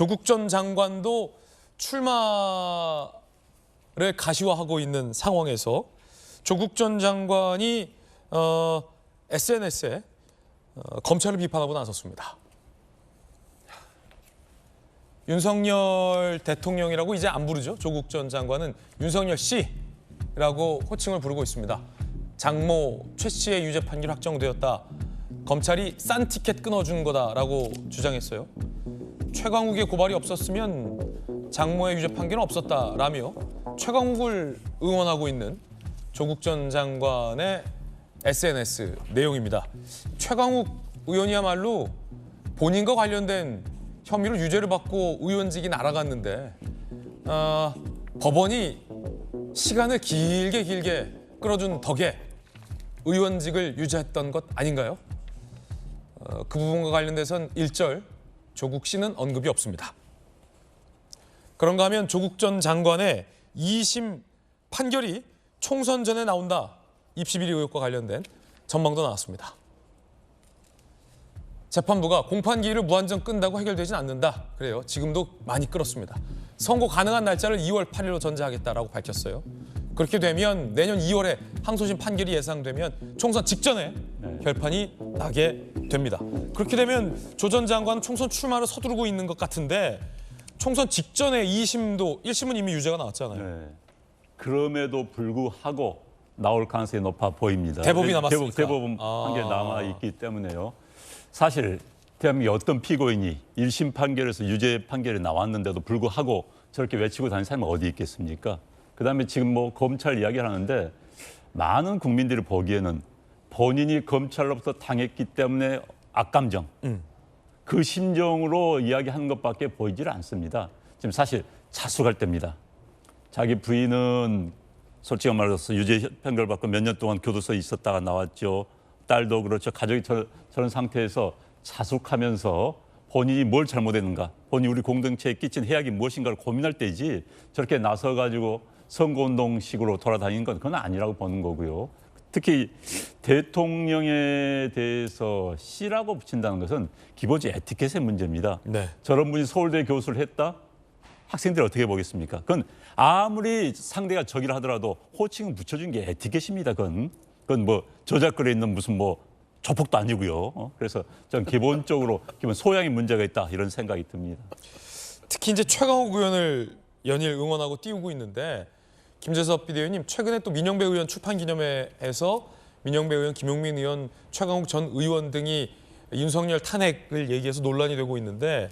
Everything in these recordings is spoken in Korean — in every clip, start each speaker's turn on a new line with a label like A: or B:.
A: 조국 전 장관도 출마를 가시화하고 있는 상황에서 조국 전 장관이 SNS에 검찰을 비판하고 나섰습니다. 윤석열 대통령이라고 이제 안 부르죠. 조국 전 장관은 윤석열 씨라고 호칭을 부르고 있습니다. 장모 최 씨의 유죄 판결 확정되었다. 검찰이 싼 티켓 끊어준 거다라고 주장했어요. 최강욱의 고발이 없었으면 장모의 유죄 판결은 없었다라며 최강욱을 응원하고 있는 조국 전 장관의 SNS 내용입니다. 최강욱 의원이야말로 본인과 관련된 혐의로 유죄를 받고 의원직이 날아갔는데 법원이 시간을 길게 끌어준 덕에 의원직을 유지했던 것 아닌가요? 그 부분과 관련돼선 일절 조국 씨는 언급이 없습니다. 그런가 하면 조국 전 장관의 2심 판결이 총선 전에 나온다. 입시비리 의혹과 관련된 전망도 나왔습니다. 재판부가 공판기일을 무한정 끈다고 해결되진 않는다. 그래요. 지금도 많이 끌었습니다. 선고 가능한 날짜를 2월 8일로 전제하겠다라고 밝혔어요. 그렇게 되면 내년 2월에 항소심 판결이 예상되면 총선 직전에 결판이 나게 됩니다. 그렇게 되면 조 전 장관은 총선 출마를 서두르고 있는 것 같은데 총선 직전에 2심도 1심은 이미 유죄가 나왔잖아요.
B: 네. 그럼에도 불구하고 나올 가능성이 높아 보입니다.
A: 대법이 남았으니까.
B: 대법은 판결이 남아있기 때문에요. 사실 대한민국의 어떤 피고인이 1심 판결에서 유죄 판결이 나왔는데도 불구하고 저렇게 외치고 다니는 사람이 어디 있겠습니까? 그다음에 지금 뭐 검찰 이야기를 하는데 많은 국민들이 보기에는 본인이 검찰로부터 당했기 때문에 악감정, 그 심정으로 이야기하는 것밖에 보이질 않습니다. 지금 사실 자숙할 때입니다. 자기 부인은 솔직히 말해서 유죄 판결 받고 몇 년 동안 교도소에 있었다가 나왔죠. 딸도 그렇죠. 가족이 저런 상태에서 자숙하면서 본인이 뭘 잘못했는가, 본인이 우리 공동체에 끼친 해악이 무엇인가를 고민할 때이지 저렇게 나서가지고 선거운동식으로 돌아다니는 건 그건 아니라고 보는 거고요. 특히 대통령에 대해서 씨라고 붙인다는 것은 기본적인 에티켓의 문제입니다.
A: 네.
B: 저런 분이 서울대 교수를 했다? 학생들이 어떻게 보겠습니까? 그건 아무리 상대가 적이라 하더라도 호칭을 붙여준 게 에티켓입니다. 그건 뭐 저작글에 있는 무슨 뭐 조폭도 아니고요. 그래서 전 기본적으로 기본 소양의 문제가 있다 이런 생각이 듭니다.
A: 특히 이제 최강욱 의원을 연일 응원하고 띄우고 있는데 김재섭 비대위원님 최근에 또 민영배 의원 출판 기념회에서 민영배 의원, 김용민 의원, 최강욱 전 의원 등이 윤석열 탄핵을 얘기해서 논란이 되고 있는데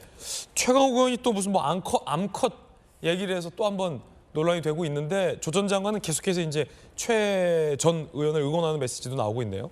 A: 최강욱 의원이 또 무슨 뭐 암컷 얘기를 해서 또 한번 논란이 되고 있는데 조 전 장관은 계속해서 이제 최 전 의원을 응원하는 메시지도 나오고 있네요.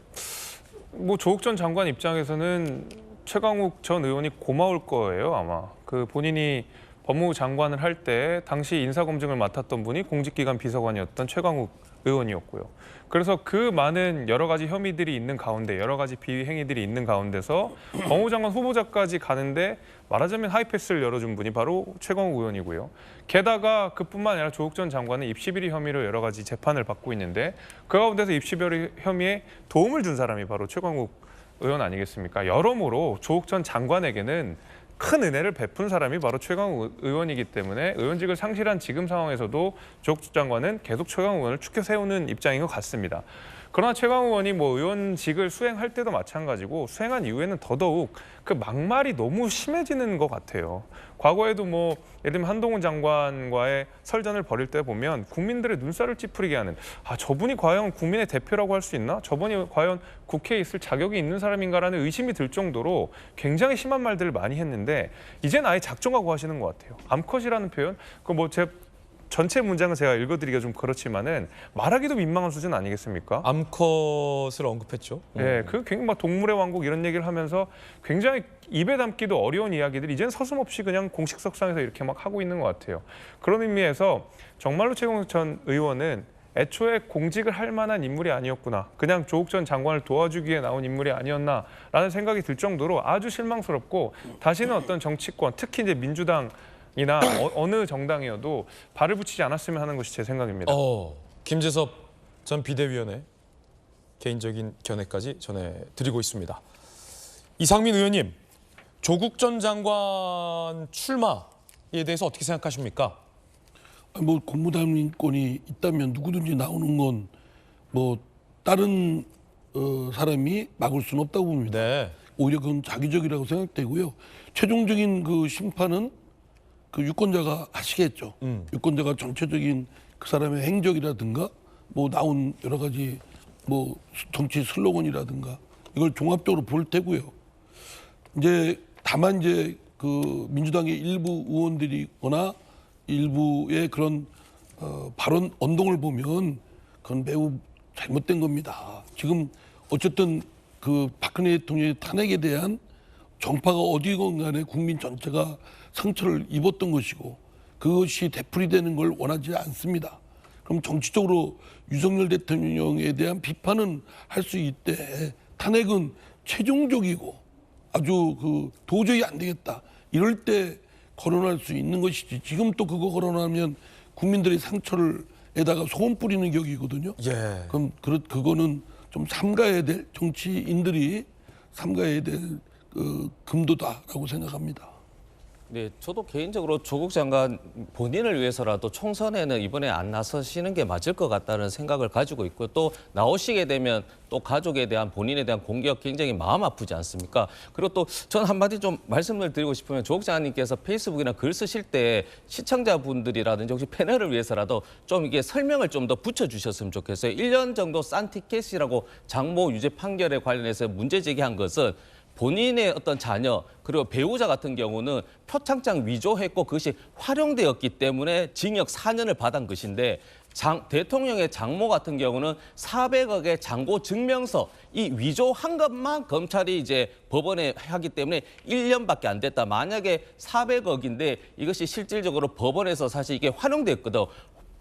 C: 뭐 조국 전 장관 입장에서는 최강욱 전 의원이 고마울 거예요, 아마. 그 본인이 법무부 장관을 할 때 당시 인사검증을 맡았던 분이 공직기관 비서관이었던 최강욱 의원이었고요. 그래서 그 많은 여러 가지 혐의들이 있는 가운데 여러 가지 비위 행위들이 있는 가운데서 법무부 장관 후보자까지 가는데 말하자면 하이패스를 열어준 분이 바로 최강욱 의원이고요. 게다가 그뿐만 아니라 조국 전 장관은 입시비리 혐의로 여러 가지 재판을 받고 있는데 그 가운데서 입시비리 혐의에 도움을 준 사람이 바로 최강욱 의원 아니겠습니까? 여러모로 조국 전 장관에게는 큰 은혜를 베푼 사람이 바로 최강욱 의원이기 때문에 의원직을 상실한 지금 상황에서도 조국 장관은 계속 최강욱 의원을 추켜 세우는 입장인 것 같습니다. 그러나 최강욱 의원이 뭐 의원직을 수행할 때도 마찬가지고 수행한 이후에는 더더욱 그 막말이 너무 심해지는 것 같아요. 과거에도 뭐 예를 들면 한동훈 장관과의 설전을 벌일 때 보면 국민들의 눈살을 찌푸리게 하는 저분이 과연 국민의 대표라고 할 수 있나? 저분이 과연 국회에 있을 자격이 있는 사람인가라는 의심이 들 정도로 굉장히 심한 말들을 많이 했는데 이제는 아예 작정하고 하시는 것 같아요. 암컷이라는 표현, 제 전체 문장은 제가 읽어드리기가 좀 그렇지만은 말하기도 민망한 수준 아니겠습니까?
A: 암컷을 언급했죠.
C: 네, 그 굉장히 막 동물의 왕국 이런 얘기를 하면서 굉장히 입에 담기도 어려운 이야기들 이제는 서슴없이 그냥 공식 석상에서 이렇게 막 하고 있는 것 같아요. 그런 의미에서 정말로 최강욱 전 의원은 애초에 공직을 할 만한 인물이 아니었구나. 그냥 조국 전 장관을 도와주기 위해 나온 인물이 아니었나라는 생각이 들 정도로 아주 실망스럽고 다시는 어떤 정치권, 특히 이제 민주당 이나 어느 정당이어도 발을 붙이지 않았으면 하는 것이 제 생각입니다.
A: 김재섭 전 비대위원의 개인적인 견해까지 전해드리고 있습니다. 이상민 의원님, 조국 전 장관 출마에 대해서 어떻게 생각하십니까?
D: 뭐 국무담임권이 있다면 누구든지 나오는 건 뭐 다른 사람이 막을 수는 없다고 봅니다.
A: 네.
D: 오히려 그건 자기적이라고 생각되고요. 최종적인 그 심판은 그 유권자가 하시겠죠. 유권자가 전체적인 그 사람의 행적이라든가 뭐 나온 여러 가지 뭐 정치 슬로건이라든가 이걸 종합적으로 볼 테고요. 이제 다만 이제 그 민주당의 일부 의원들이거나 일부의 그런 발언 언동을 보면 그건 매우 잘못된 겁니다. 지금 어쨌든 그 박근혜 대통령의 탄핵에 대한 정파가 어디건 간에 국민 전체가 상처를 입었던 것이고 그것이 되풀이되는 걸 원하지 않습니다. 그럼 정치적으로 윤석열 대통령에 대한 비판은 할 수 있대. 탄핵은 최종적이고 아주 그 도저히 안 되겠다. 이럴 때 거론할 수 있는 것이지. 지금 또 그거 거론하면 국민들의 상처를에다가 소금 뿌리는 격이거든요.
A: 예.
D: 그럼 그거는 좀 삼가해야 될 정치인들이 삼가해야 될 금도다라고 생각합니다.
E: 네, 저도 개인적으로 조국 장관 본인을 위해서라도 총선에는 이번에 안 나서시는 게 맞을 것 같다는 생각을 가지고 있고 또 나오시게 되면 또 가족에 대한 본인에 대한 공격 굉장히 마음 아프지 않습니까? 그리고 또 저는 한마디 좀 말씀을 드리고 싶으면 조국 장관님께서 페이스북이나 글 쓰실 때 시청자분들이라든지 혹시 패널을 위해서라도 좀 이게 설명을 좀 더 붙여주셨으면 좋겠어요. 1년 정도 싼 티켓이라고 장모 유죄 판결에 관련해서 문제 제기한 것은 본인의 어떤 자녀 그리고 배우자 같은 경우는 표창장 위조했고 그것이 활용되었기 때문에 징역 4년을 받은 것인데 대통령의 장모 같은 경우는 400억의 잔고 증명서 이 위조한 것만 검찰이 이제 법원에 하기 때문에 1년밖에 안 됐다. 만약에 400억인데 이것이 실질적으로 법원에서 사실 이게 활용됐거든.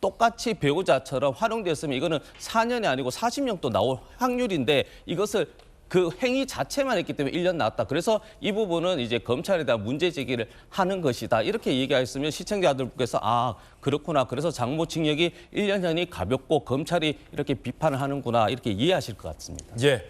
E: 똑같이 배우자처럼 활용됐으면 이거는 4년이 아니고 40년도 나올 확률인데 이것을 그 행위 자체만 했기 때문에 1년 나왔다. 그래서 이 부분은 이제 검찰에 대한 문제 제기를 하는 것이다. 이렇게 얘기했으면 시청자들께서 아 그렇구나. 그래서 장모 징역이 1년이 가볍고 검찰이 이렇게 비판을 하는구나. 이렇게 이해하실 것 같습니다.
A: 예.